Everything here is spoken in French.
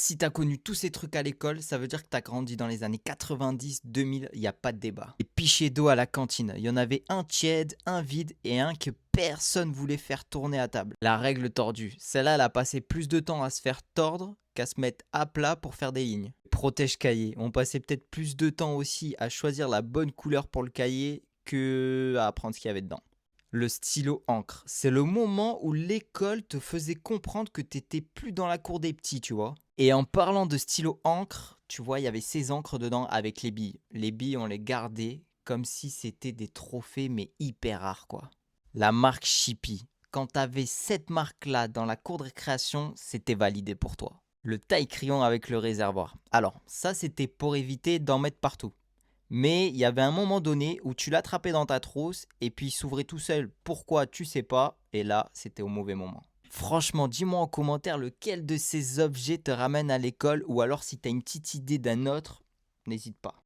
Si t'as connu tous ces trucs à l'école, ça veut dire que t'as grandi dans les années 90-2000, il y a pas de débat. Les pichets d'eau à la cantine, il y en avait un tiède, un vide et un que personne voulait faire tourner à table. La règle tordue, celle-là elle a passé plus de temps à se faire tordre qu'à se mettre à plat pour faire des lignes. Protège cahier, on passait peut-être plus de temps aussi à choisir la bonne couleur pour le cahier que à apprendre ce qu'il y avait dedans. Le stylo encre, c'est le moment où l'école te faisait comprendre que t'étais plus dans la cour des petits, tu vois. Et en parlant de stylo encre, tu vois, il y avait ces encres dedans avec les billes. Les billes, on les gardait comme si c'était des trophées, mais hyper rares, quoi. La marque Chippy. Quand t'avais cette marque-là dans la cour de récréation, c'était validé pour toi. Le taille-crayon avec le réservoir. Alors, ça, c'était pour éviter d'en mettre partout. Mais il y avait un moment donné où tu l'attrapais dans ta trousse et puis il s'ouvrait tout seul. Pourquoi, tu sais pas. Et là, c'était au mauvais moment. Franchement, dis-moi en commentaire lequel de ces objets te ramène à l'école ou alors si tu as une petite idée d'un autre, n'hésite pas.